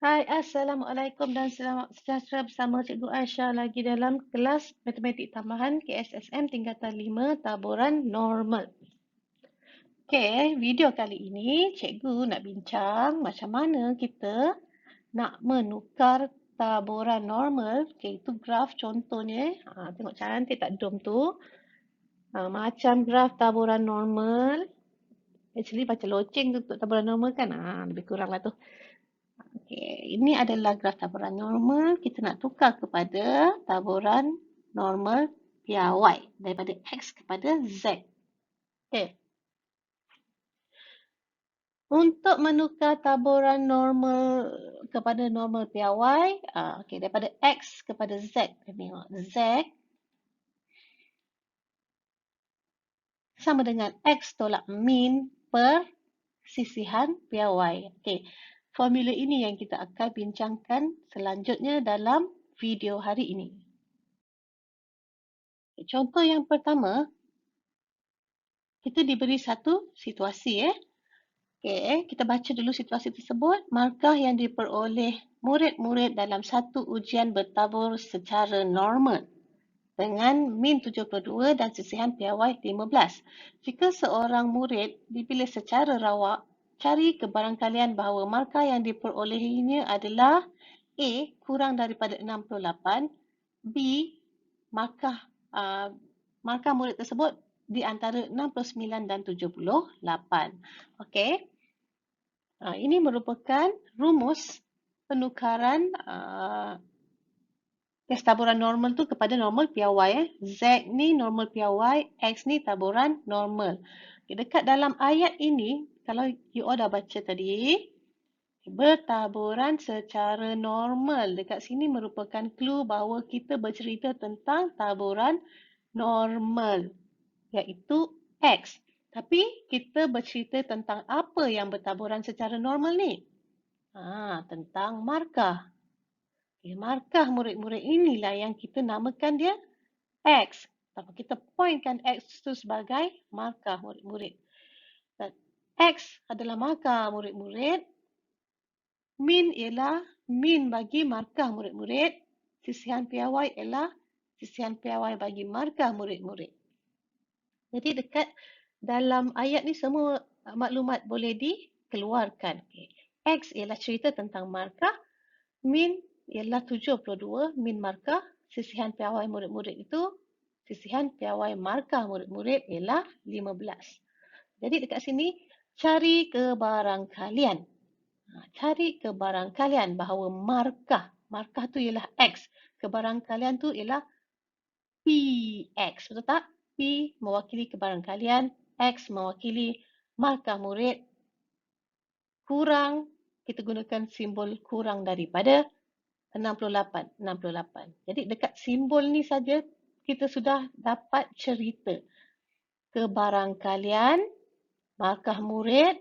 Hai, Assalamualaikum dan selamat sejahtera bersama Cikgu Aisyah lagi dalam kelas Matematik Tambahan KSSM tingkatan 5 taburan normal. Okey, video kali ini Cikgu nak bincang macam mana kita nak menukar taburan normal, iaitu graf contohnya. Tengok cantik tak dom tu. Macam graf taburan normal. Actually macam loceng tu untuk taburan normal kan. Lebih kurang lah tu. Okey, ini adalah graf taburan normal. Kita nak tukar kepada taburan normal piawai daripada X kepada Z. Okey. Untuk menukar taburan normal kepada normal piawai, okey, daripada X kepada Z. Kita tengok Z sama dengan X tolak min per sisihan piawai. Okey. Formula ini yang kita akan bincangkan selanjutnya dalam video hari ini. Contoh yang pertama, kita diberi satu situasi. Okey, kita baca dulu situasi tersebut. Markah yang diperoleh murid-murid dalam satu ujian bertabur secara normal dengan min 72 dan sisihan piawai 15. Jika seorang murid dipilih secara rawak, cari kebarangkalian bahawa markah yang diperolehinya adalah A. kurang daripada 68, B. Markah murid tersebut di antara 69 dan 78. Okey. Ini merupakan rumus penukaran taburan normal tu kepada normal piawai. Z ni normal piawai, X ni taburan normal. Okay, dekat dalam ayat ini, kalau you all dah baca tadi, bertaburan secara normal. Dekat sini merupakan clue bahawa kita bercerita tentang taburan normal, iaitu X. Tapi kita bercerita tentang apa yang bertaburan secara normal ni? Tentang markah. Markah murid-murid inilah yang kita namakan dia X. Kita pointkan X itu sebagai markah murid-murid. X adalah markah murid-murid. Min ialah min bagi markah murid-murid. Sisihan piawai ialah sisihan piawai bagi markah murid-murid. Jadi dekat dalam ayat ni semua maklumat boleh dikeluarkan. X ialah cerita tentang markah. Min ialah 72, min markah. Sisihan piawai murid-murid itu, sisihan piawai markah murid-murid ialah 15. Jadi dekat sini, cari kebarangkalian. Cari kebarangkalian bahawa markah tu ialah X. Kebarangkalian tu ialah PX. Betul tak? P mewakili kebarangkalian, X mewakili markah murid. Kurang, kita gunakan simbol kurang daripada 68. Jadi dekat simbol ni saja kita sudah dapat cerita. Kebarangkalian markah murid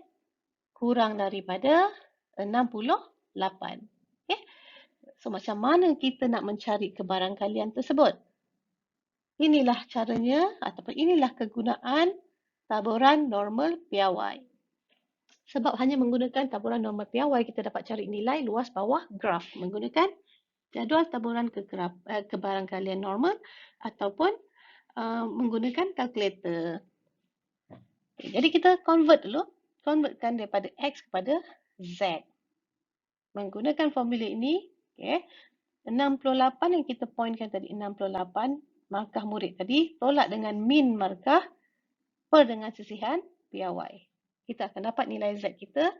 kurang daripada 68. Okay? So macam mana kita nak mencari kebarangkalian tersebut? Inilah caranya ataupun inilah kegunaan taburan normal piawai. Sebab hanya menggunakan taburan normal piawai kita dapat cari nilai luas bawah graf menggunakan jadual taburan kebarangkalian normal ataupun menggunakan kalkulator. Jadi kita convertkan daripada X kepada Z. Menggunakan formula ini, 68 yang kita pointkan tadi, 68 markah murid tadi, tolak dengan min markah per dengan sisihan piawai. Kita akan dapat nilai Z kita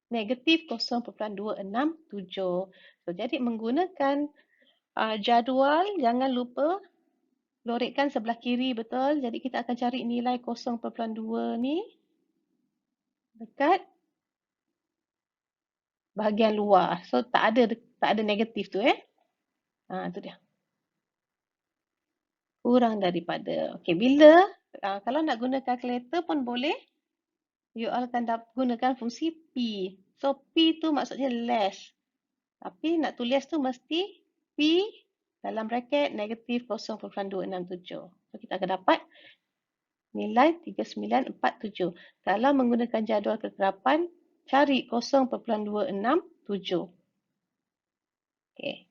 negatif 0.267. Jadi menggunakan jadual, jangan lupa lorekkan sebelah kiri, betul. Jadi kita akan cari nilai 0.2 ni dekat bahagian luar. So tak ada negatif tu. Tu dia. Kurang daripada. Okey, bila kalau nak guna kalkulator pun boleh. You all akan gunakan fungsi P. So P tu maksudnya less. Tapi nak tulis tu mesti P dalam bracket negatif 0.267. So kita akan dapat nilai 3947. Kalau menggunakan jadual kekerapan, cari 0.267. Okey.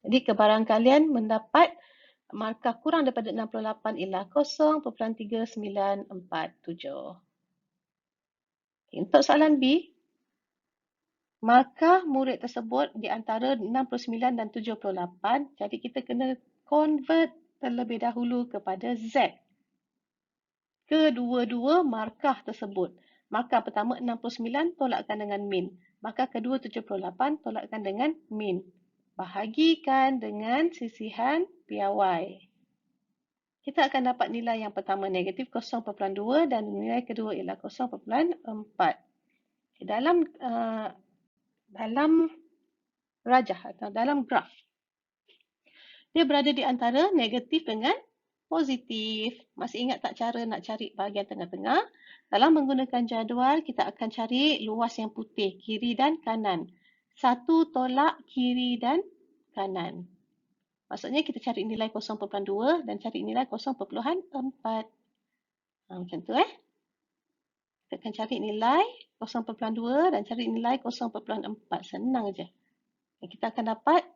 Jadi kebarangkalian mendapat markah kurang daripada 68 ialah 0.3947. Untuk soalan B, markah murid tersebut di antara 69 dan 78, jadi kita kena convert terlebih dahulu kepada Z. Kedua-dua markah tersebut. Markah pertama 69 tolakkan dengan min. Markah kedua 78 tolakkan dengan min. Bahagikan dengan sisihan piawai. Kita akan dapat nilai yang pertama negatif 0.2 dan nilai kedua ialah 0.4. Dalam rajah atau dalam graf, dia berada di antara negatif dengan positif. Masih ingat tak cara nak cari bahagian tengah-tengah? Dalam menggunakan jadual, kita akan cari luas yang putih, kiri dan kanan. Satu tolak kiri dan kanan. Maksudnya kita cari nilai 0.2 dan cari nilai 0.4. Macam tu Kita akan cari nilai 0.2 dan cari nilai 0.4. Senang je. Kita akan dapat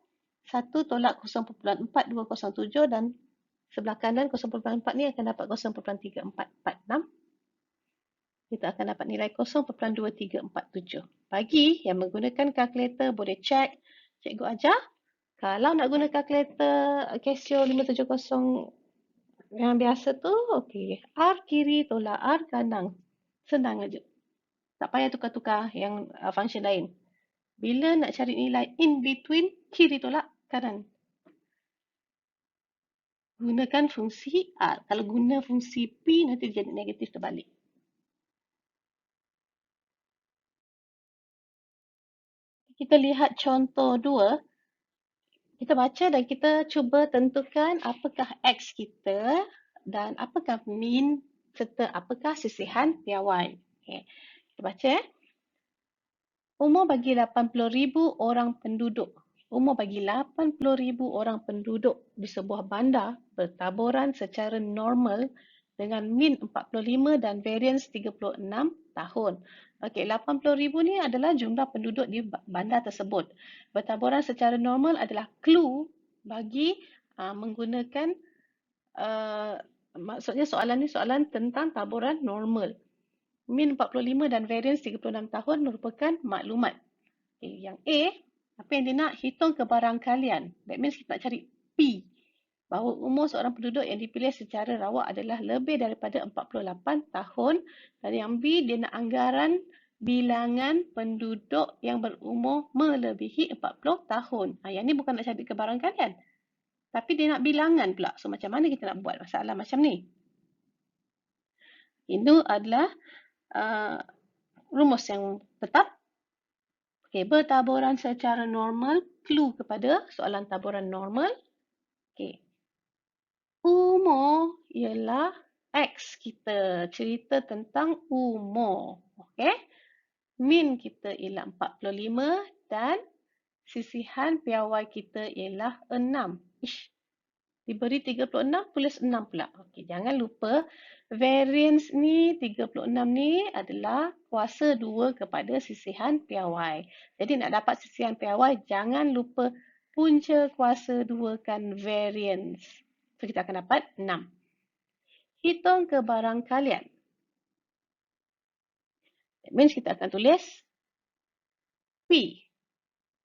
1 tolak 0.4207 dan sebelah kanan 0.4 ni akan dapat 0.3446. Kita akan dapat nilai 0.2347. Bagi yang menggunakan kalkulator boleh cek. Cikgu ajar. Kalau nak guna kalkulator Casio 570 yang biasa tu, okey. R kiri tolak R kanan. Senang aja. Tak payah tukar-tukar yang function lain. Bila nak cari nilai in between, kiri tolak kanan. Gunakan fungsi R. Kalau guna fungsi P, nanti jadi negatif terbalik. Kita lihat contoh 2. Kita baca dan kita cuba tentukan apakah X kita dan apakah min serta apakah sisihan piawai. Okay. Kita baca. Umur bagi 80,000 orang penduduk. Umur bagi 80,000 orang penduduk di sebuah bandar bertaburan secara normal dengan min 45 dan varians 36 tahun. Okey, 80,000 ni adalah jumlah penduduk di bandar tersebut. Bertaburan secara normal adalah clue bagi menggunakan maksudnya soalan ni soalan tentang taburan normal. Min 45 dan variance 36 tahun merupakan maklumat. Okay, yang A, apa yang dia nak? Hitung kebarangkalian. That means kita nak cari P. Bahawa umur seorang penduduk yang dipilih secara rawak adalah lebih daripada 48 tahun. Dan yang B, dia nak anggaran bilangan penduduk yang berumur melebihi 40 tahun. Yang ni bukan nak cari kebarangkalian. Tapi dia nak bilangan pula. So macam mana kita nak buat masalah macam ni? Ini adalah rumus yang tetap. Okay, bertaburan secara normal, clue kepada soalan taburan normal. Okay. Umur ialah X kita. Cerita tentang umur. Okay. Min kita ialah 45 dan sisihan piawai kita ialah 6. Ish. Diberi 36, tulis 6 pula. Okey, jangan lupa variance ni 36 ni adalah kuasa 2 kepada sisihan piawai. Jadi nak dapat sisihan piawai, jangan lupa punca kuasa 2 kan variance. So kita akan dapat 6. Hitung kebarangkalian. That means kita akan tulis P.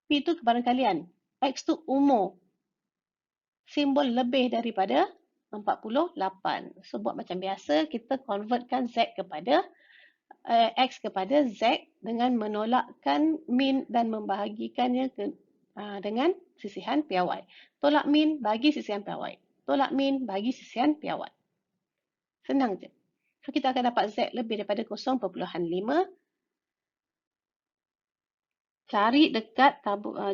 P itu kebarangkalian. X tu umur. Simbol lebih daripada 48. So, buat macam biasa, kita convertkan Z kepada X kepada Z dengan menolakkan min dan membahagikannya dengan sisihan piawai. Tolak min bagi sisihan piawai. Tolak min bagi sisihan piawai. Senang je. So, kita akan dapat Z lebih daripada 0.5. Cari dekat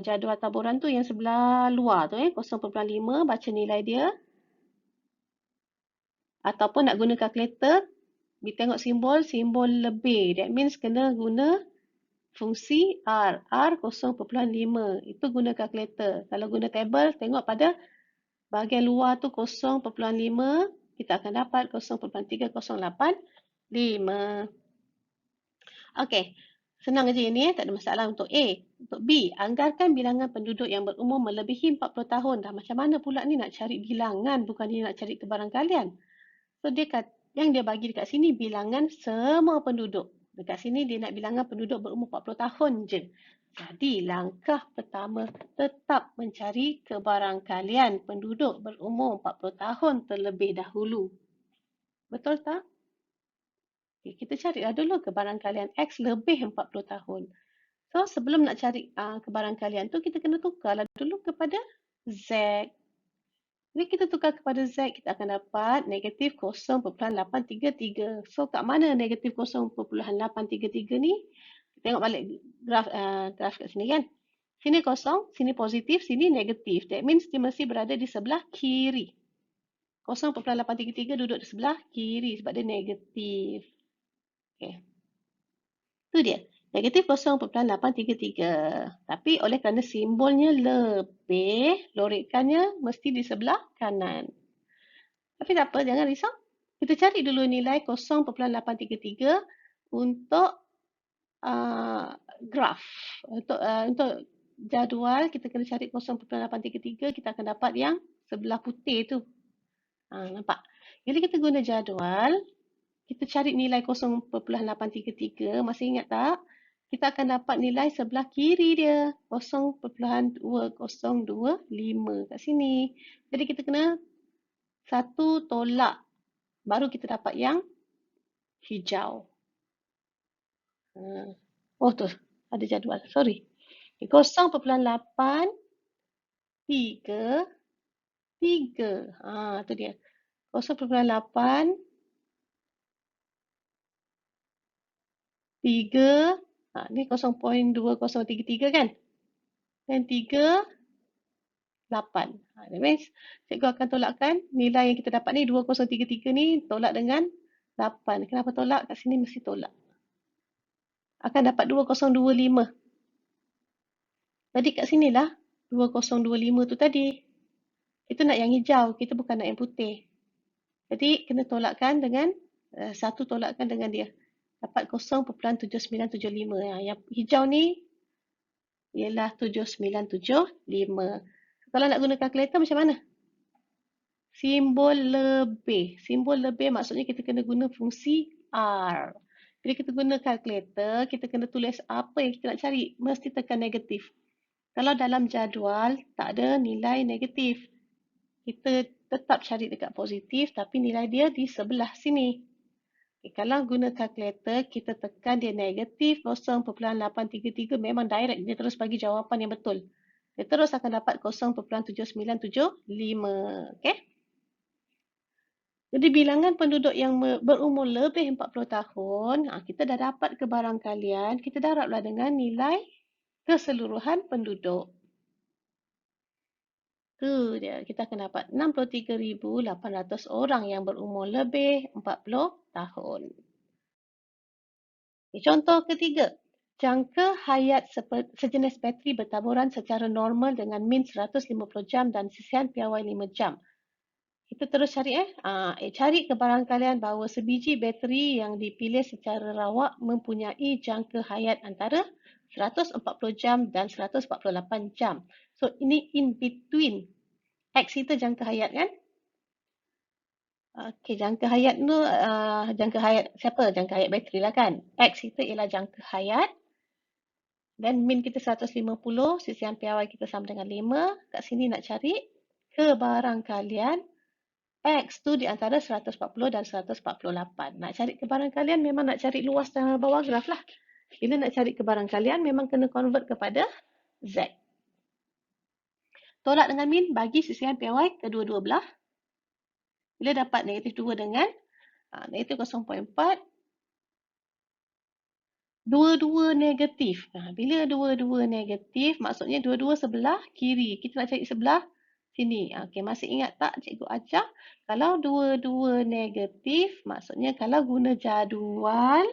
jadual taburan tu yang sebelah luar tu 0.5, baca nilai dia. Ataupun nak guna kalkulator, kita tengok simbol lebih. That means kena guna fungsi R. R 0.5. Itu guna kalkulator. Kalau guna table, tengok pada bahagian luar tu 0.5. Kita akan dapat 0.3085. Okey. Senang aja ini, tak ada masalah untuk A. Untuk B, anggarkan bilangan penduduk yang berumur melebihi 40 tahun. Dah macam mana pula ni nak cari bilangan, bukan dia nak cari kebarangkalian. So dia yang dia bagi dekat sini bilangan semua penduduk. Dekat sini dia nak bilangan penduduk berumur 40 tahun je. Jadi langkah pertama tetap mencari kebarangkalian penduduk berumur 40 tahun terlebih dahulu. Betul tak? Okay, kita carilah dulu kebarangkalian X lebih 40 tahun. So sebelum nak cari kebarangkalian tu kita kena tukarlah dulu kepada Z. Jadi kita tukar kepada Z, kita akan dapat negatif 0.833. So kat mana negatif 0.833 ni? Tengok balik graf kat sini kan. Sini kosong, sini positif, sini negatif. That means dia mesti berada di sebelah kiri. 0.833 duduk di sebelah kiri sebab dia negatif. Okay. Itu dia. Negatif 0.833. Tapi oleh kerana simbolnya lebih, lorikannya mesti di sebelah kanan. Tapi tak apa, jangan risau. Kita cari dulu nilai 0.833 untuk graf. Untuk jadual, kita kena cari 0.833, kita akan dapat yang sebelah putih tu. Nampak? Jadi kita guna jadual, kita cari nilai 0.833, masih ingat tak? Kita akan dapat nilai sebelah kiri dia, 0.2025 kat sini. Jadi kita kena satu tolak, baru kita dapat yang hijau. Oh tu, ada jadual, sorry. 0.833, tu dia. 0.8 3, ni 0.2033 kan? Dan 3, 8. That means cikgu akan tolakkan nilai yang kita dapat ni, 2033 ni tolak dengan 8. Kenapa tolak? Kat sini mesti tolak. Akan dapat 2025. Jadi kat sinilah 2025 tu tadi. Kita nak yang hijau, kita bukan nak yang putih. Jadi kena tolakkan dengan, satu tolakkan dengan dia. Dapat 0.7975. Yang hijau ni ialah 7975. Kalau nak guna kalkulator macam mana? Simbol lebih. Simbol lebih maksudnya kita kena guna fungsi R. Bila kita guna kalkulator, kita kena tulis apa yang kita nak cari. Mesti tekan negatif. Kalau dalam jadual, tak ada nilai negatif. Kita tetap cari dekat positif, tapi nilai dia di sebelah sini. Kalau guna kalkulator, kita tekan dia negatif 0.833, memang direct. Dia terus bagi jawapan yang betul. Dia terus akan dapat 0.7975. Okay? Jadi bilangan penduduk yang berumur lebih 40 tahun, kita dah dapat kebarangkalian, kita darablah dengan nilai keseluruhan penduduk. Tu dia, kita akan dapat 63,800 orang yang berumur lebih 40 tahun. Contoh ketiga, jangka hayat sejenis bateri bertaburan secara normal dengan min 150 jam dan sisian piawai 5 jam. Kita terus cari cari kebarangkalian bahawa sebiji bateri yang dipilih secara rawak mempunyai jangka hayat antara 140 jam dan 148 jam. So ini in between. X itu jangka hayat kan? Okey, jangka hayat tu, jangka hayat siapa? Jangka hayat bateri lah kan? X itu ialah jangka hayat. Dan min kita 150, sisian piawai kita sama dengan 5. Kat sini nak cari kebarangkalian X tu di antara 140 dan 148. Nak cari kebarangkalian memang nak cari luas dan bawah graf lah. Bila nak cari kebarangkalian memang kena convert kepada Z. Tolak dengan min bagi sisian piawai kedua-dua belah. Bila dapat negatif 2 dengan negatif 0.4, dua-dua negatif. Bila dua-dua negatif, maksudnya dua-dua sebelah kiri. Kita nak cari sebelah sini. Okey, masih ingat tak cikgu ajar? Kalau dua-dua negatif, maksudnya kalau guna jadual,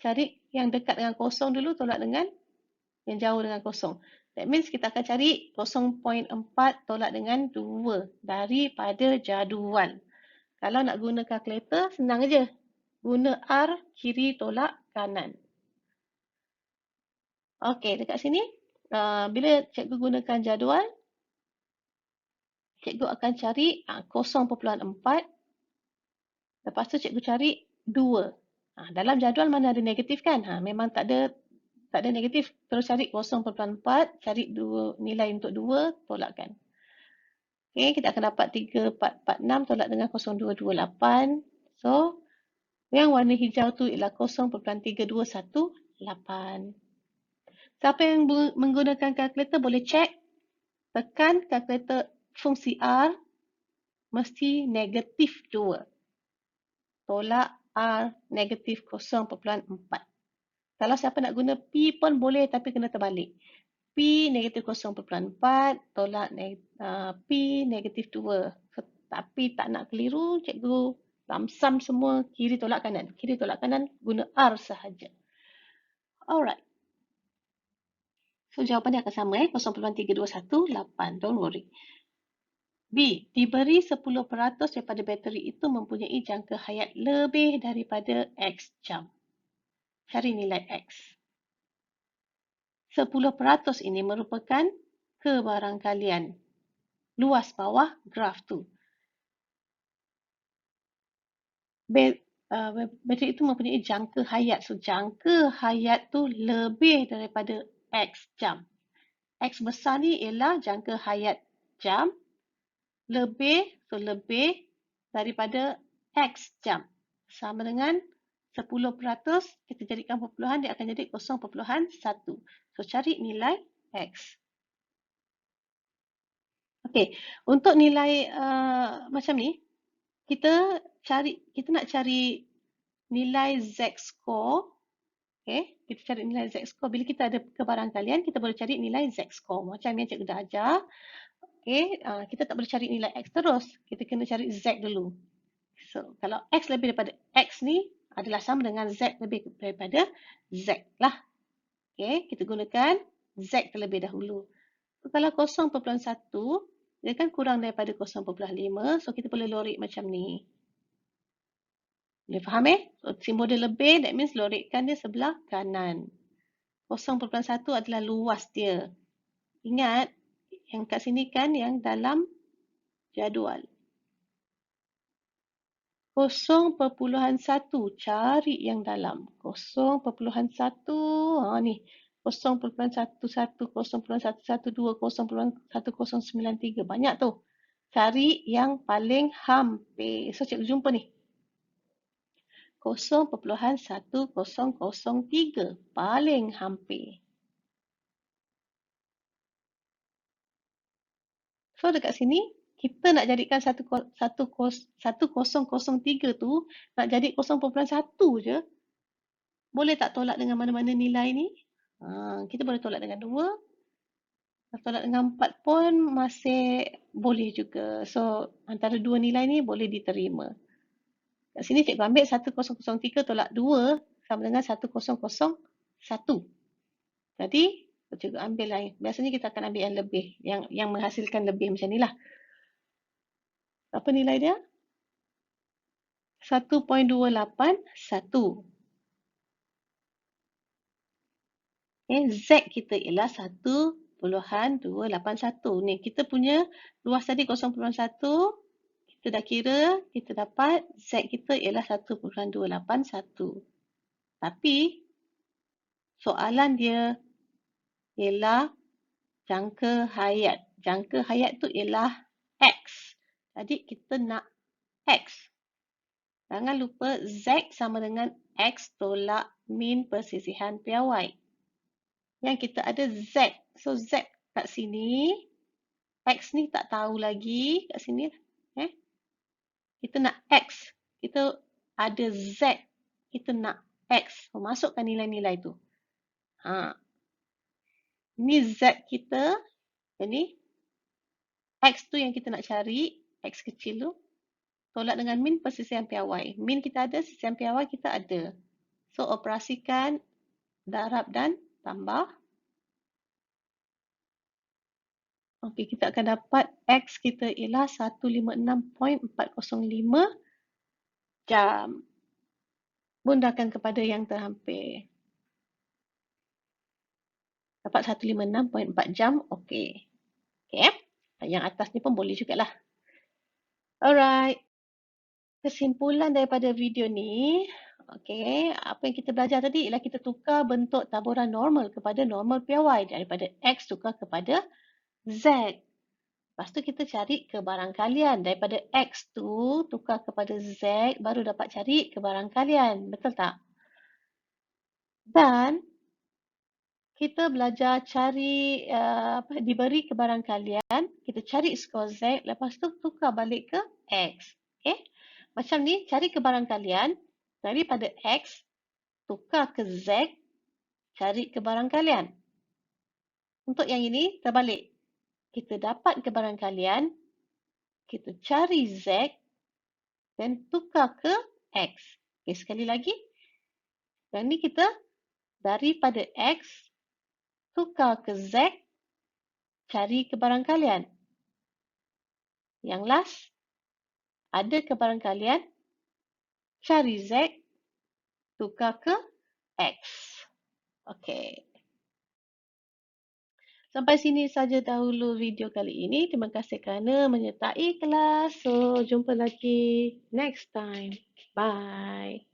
cari yang dekat dengan kosong dulu, tolak dengan yang jauh dengan kosong. That means kita akan cari 0.4 tolak dengan 2 daripada jadual. Kalau nak guna kalkulator, senang aja. Guna R, kiri tolak kanan. Okey, dekat sini, bila cikgu gunakan jadual, cikgu akan cari 0.4. Lepas tu cikgu cari 2. Dalam jadual mana ada negatif kan? Memang tak ada negatif. Terus cari 0.4, cari nilai untuk 2, tolakkan. Okey, kita akan dapat 3.446 tolak dengan 0.228. So, yang warna hijau tu ialah 0.3218. Siapa yang menggunakan kalkulator boleh cek. Tekan kalkulator fungsi R, mesti negatif 2. Tolak R negatif 0.4. Kalau siapa nak guna P pun boleh, tapi kena terbalik. P negatif 0.4, tolak P negatif 2. Tapi tak nak keliru, cikgu lamsam semua kiri tolak kanan. Kiri tolak kanan guna R sahaja. Alright. So jawapan dia akan sama 0.3218. Don't worry. B. Diberi 10% daripada bateri itu mempunyai jangka hayat lebih daripada X jam. Cari nilai X. 10% ini merupakan kebarangkalian. Luas bawah graf tu. Bateri itu mempunyai jangka hayat. So, jangka hayat tu lebih daripada X jam. X besar ni ialah jangka hayat jam. Lebih daripada X jam. Sama dengan 10%, kita jadikan perpuluhan, dia akan jadi 0.1. So, cari nilai X. Okey, untuk nilai macam ni, kita nak cari nilai Z score. Okey, kita cari nilai Z score. Bila kita ada kebarangkalian, kita boleh cari nilai Z score. Macam yang cikgu dah ajar. Okey, kita tak boleh cari nilai X terus. Kita kena cari Z dulu. So, kalau X lebih daripada X ni adalah sama dengan Z lebih daripada Z lah. Okey, kita gunakan Z terlebih dahulu. So, kalau 0.1, dia kan kurang daripada 0.5. So, kita boleh lorek macam ni. Boleh faham So, simbol dia lebih, that means lorekkan dia sebelah kanan. 0.1 adalah luas dia. Ingat, yang kat sini kan yang dalam jadual. 0.1, cari yang dalam. 0.1, ni. 0.11, 0.112, 0.1093. Banyak tu. Cari yang paling hampir. So, cikgu jumpa ni. 0.1003. Paling hampir. So, dekat sini, kita nak jadikan 1003 tu, nak jadi 0.1 je. Boleh tak tolak dengan mana-mana nilai ni? Kita boleh tolak dengan 2. Tolak dengan 4 pun masih boleh juga. So, antara dua nilai ni boleh diterima. Kat sini cikgu ambil 1003 tolak 2 sama dengan 1001. Jadi, cikgu ambil lah. Biasanya kita akan ambil yang lebih. Yang menghasilkan lebih macam ni lah. Apa nilai dia? 1.281. Z kita ialah 1.281. Ni, kita punya luas tadi 0.1. Kita dah kira, kita dapat Z kita ialah 1.281. Tapi, soalan dia ialah jangka hayat. Jangka hayat tu ialah X. Jadi, kita nak X. Jangan lupa Z sama dengan X tolak min persisihan piawai. Yang kita ada Z. So, Z kat sini. X ni tak tahu lagi kat sini. Kita nak X. Kita ada Z. Kita nak X. So, masukkan nilai-nilai tu. Ini Z kita. Jadi, X tu yang kita nak cari. X kecil tu. Tolak dengan min persisihan piawai. Min kita ada, sisihan piawai kita ada. So, operasikan darab dan tambah. Okey, kita akan dapat X kita ialah 156.405 jam. Mundahkan kepada yang terhampir. Dapat 156.4 jam. Okey. Okey. Yang atas ni pun boleh jugalah. Alright. Kesimpulan daripada video ni, okey, apa yang kita belajar tadi ialah kita tukar bentuk taburan normal kepada normal piawai, daripada X tukar kepada Z. Lepas tu kita cari kebarangkalian. Daripada X tu tukar kepada Z, baru dapat cari kebarangkalian. Betul tak? Dan kita belajar cari, diberi kebarangkalian, kita cari skor Z, lepas tu tukar balik ke X. Okay? Macam ni, cari kebarangkalian daripada X, tukar ke Z, cari kebarangkalian. Untuk yang ini, terbalik. Kita dapat kebarangkalian, kita cari Z, dan tukar ke X. Okay, sekali lagi. Yang ni kita daripada X, tukar ke Z, cari kebarangkalian. Yang last, ada kebarangkalian, cari Z, tukar ke X. Okey. Sampai sini saja dahulu video kali ini. Terima kasih kerana menyertai kelas. So, jumpa lagi next time. Bye.